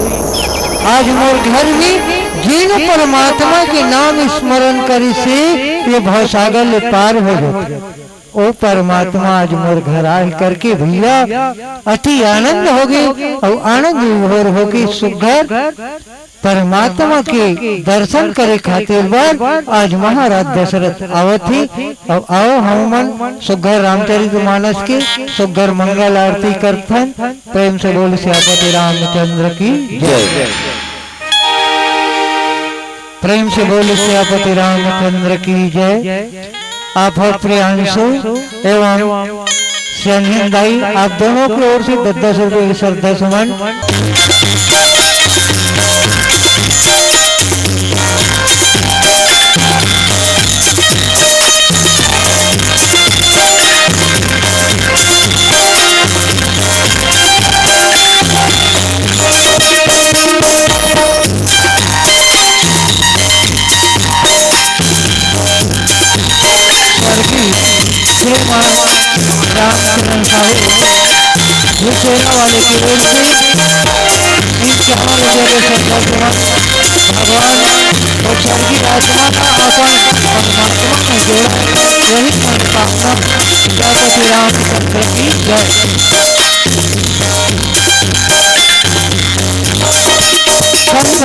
आज मोर घर में जिन परमात्मा के नाम स्मरण करी से ये भवसागर ले पार हो जाए। ओ परमात्मा आज मोर घर आए करके भैया अति आनंद हो गए और आनंद विभोर हो गई। सुघर परमात्मा के दर्शन करे खातिर बार आज महाराज दशरथ आवत ही। और आओ हम सुघर रामचरित मानस के सुघर मंगल आरती करथन। प्रेम से बोल श्यापति रामचंद्र की जय। प्रेम से बोल श्यापति रामचंद्र की जय। आप प्रियांशु एवं सैन्य दाई आप दोनों की ओर से 10-10 रुपये की श्रद्धा सुमन। रामचरण साहब जो सेना वाले की ओर से इन 4 लोगों के श्रद्धा भगवान और स्वर्गीय आत्मा का अपन परमात्मा में जोड़ा। यही मनोकामना श्यापति रामचंद्र की जय।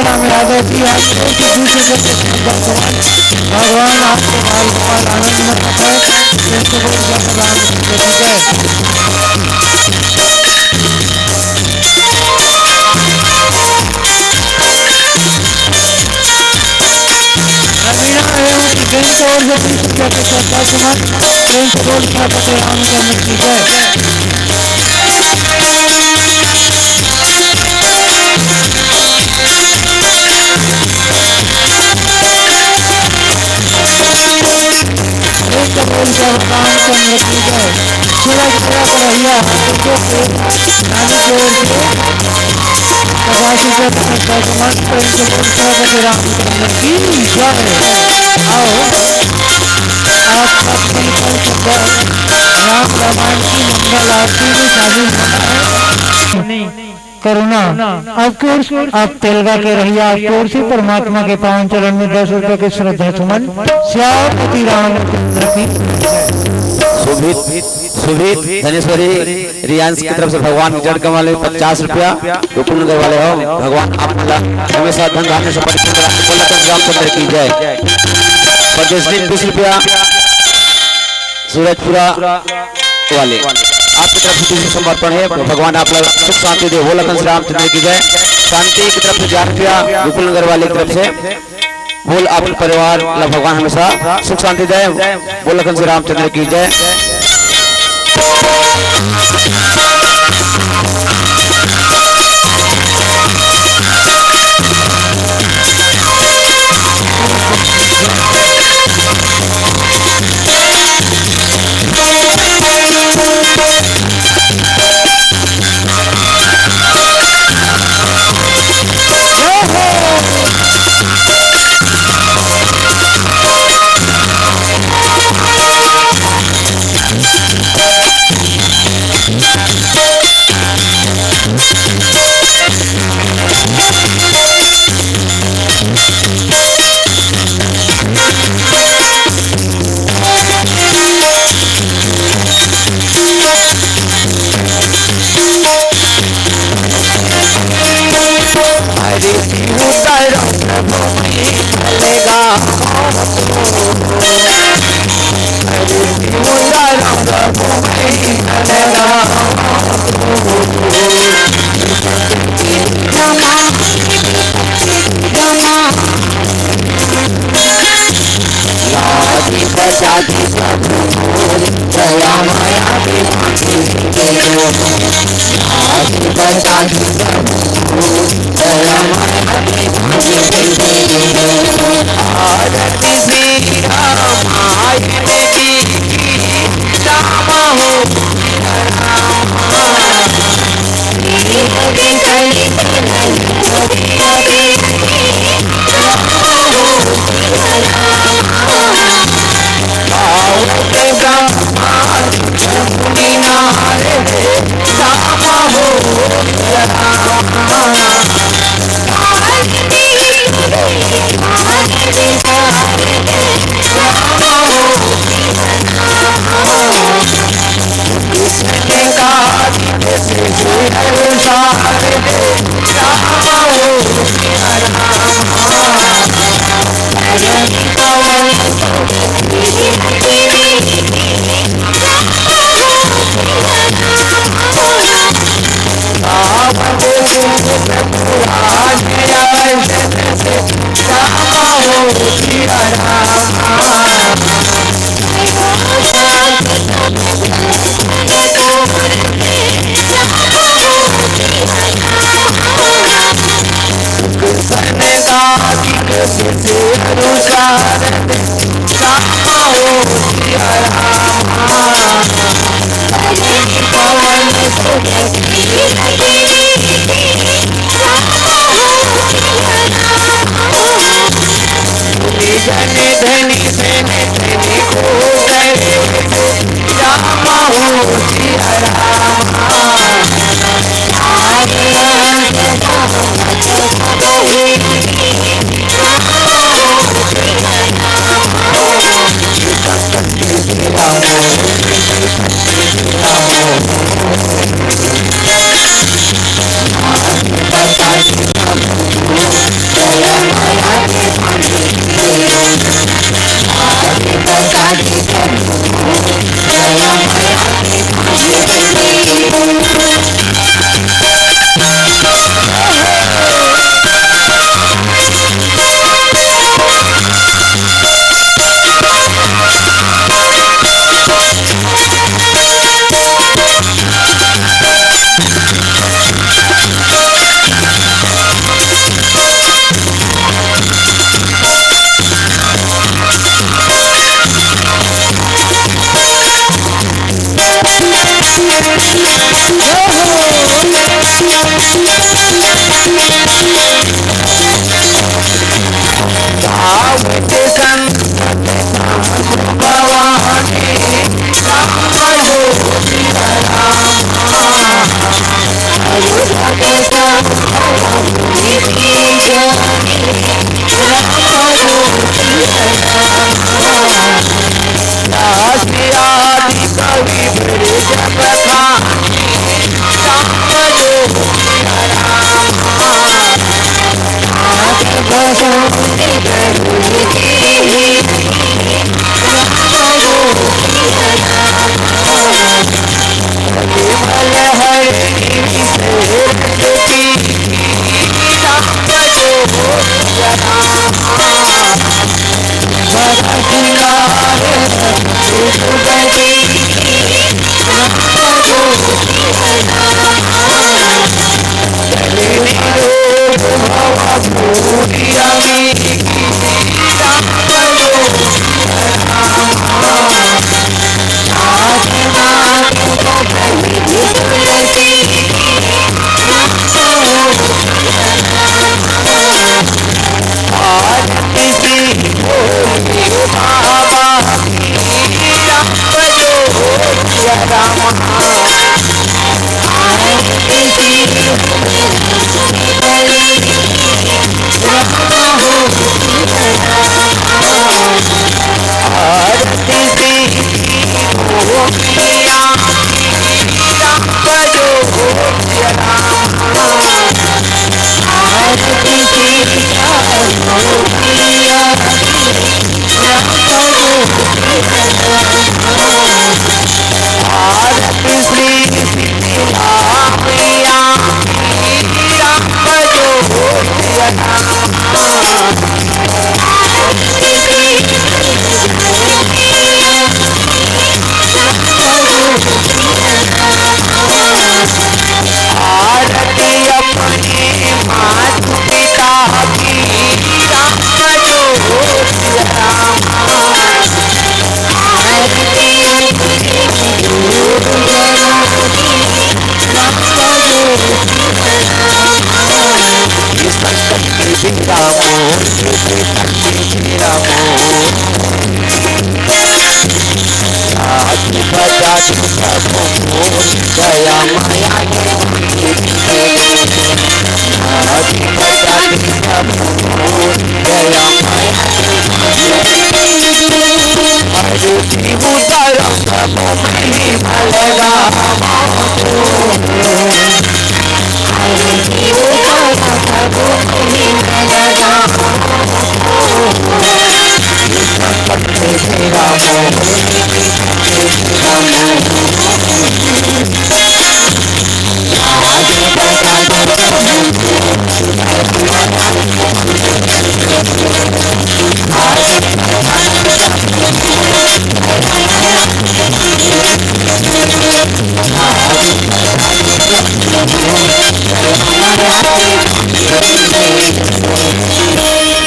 राम यादव जी आपको की दूसरे भगवान आपको बाल बाल आनंद में रखे। रामचंद्र की जय। रामचंद्र की जय। सूरज पूरा रहिया रामचंद्र की जय। आओ आप राम रामायण की मंगल आरती में शामिल होना है। करुणा आपकी ओर आप तेलगा के रहिया आपकी ओर से परमात्मा के पावन चरण में 10 रुपए के श्रद्धा सुमन। श्यापति रामचंद्र की सुभित धनेश्वरी रियांश की तरफ से भगवान जड़ कमाले 50 रुपया रुकुन नगर वाले हो। भगवान आप हमेशा धन धान्य से परिपूर्ण रामचंद्र की जय। परदेश 20 रुपया सूरजपुरा वाले आपकी तरफ से दूसरी समर्पण है। भगवान आप लोग सुख शांति दे। वो लखन रामचंद्र की जय। शांति की तरफ से 4 रुपया रुकुन नगर वाले की तरफ से बोल आप परिवार भगवान हमेशा सुख शांति दे। बोल लखन श्री रामचंद्र की जय। बचा दी प्रभु दया माया बचा दी प्रभु दया आरती श्री राम आरती राम हो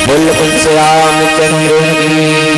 बोल से रामचंद्र की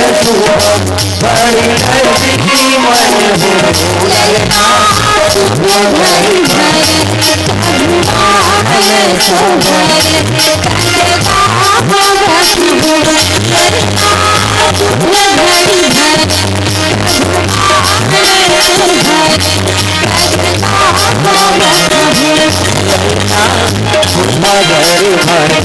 बड़ी नजदीकी मन ललना भरी भरे भगवान सोभरे करता भगत करता भरी भरे मगरी भरे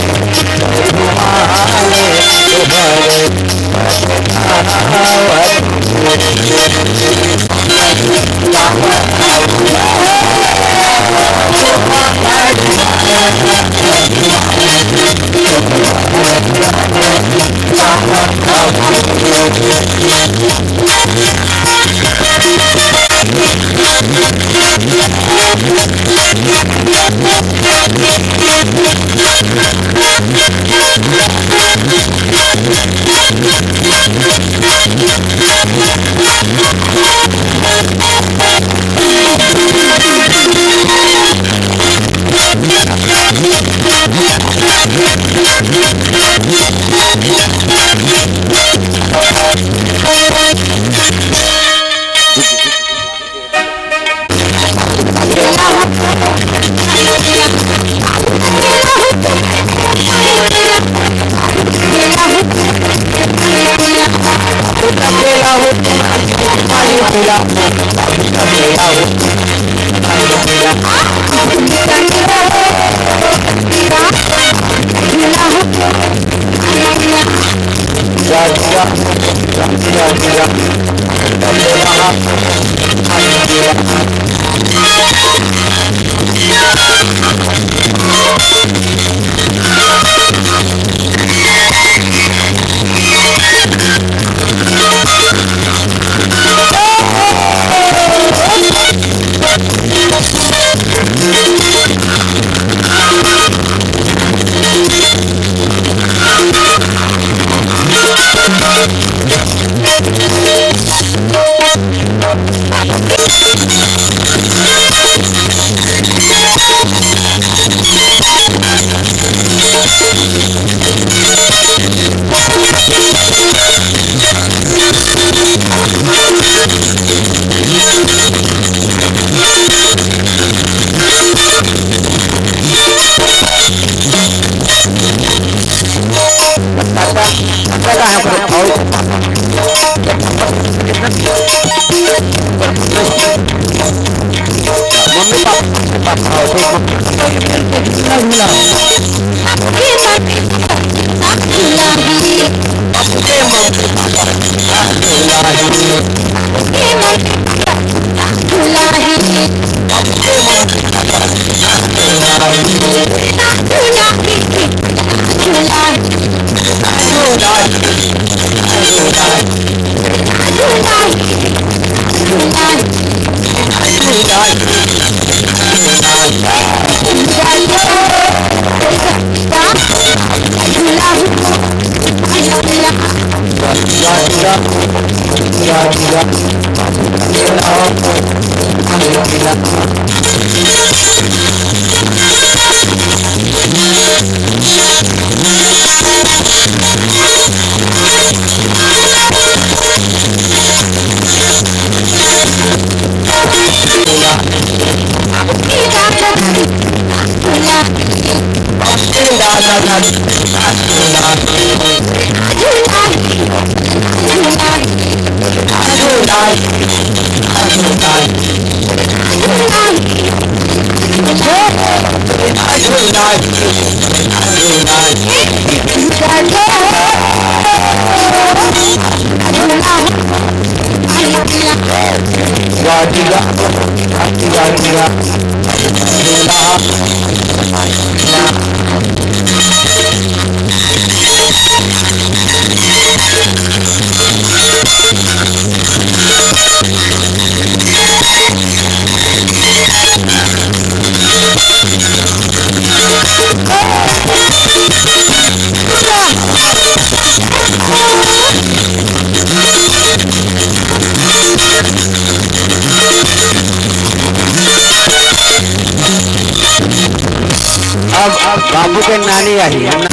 अब बाबू के नानी आई है।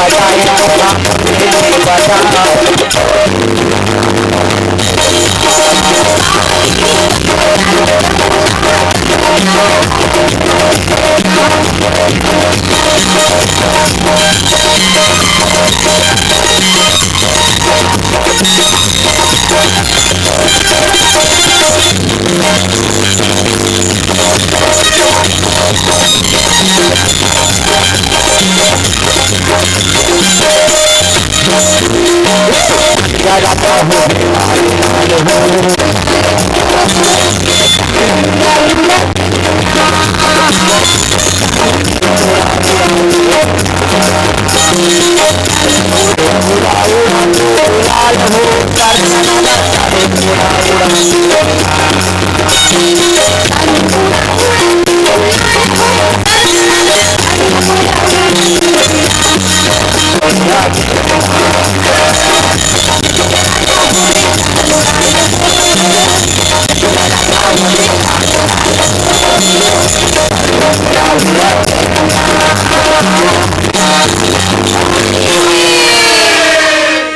Bye. Yeah.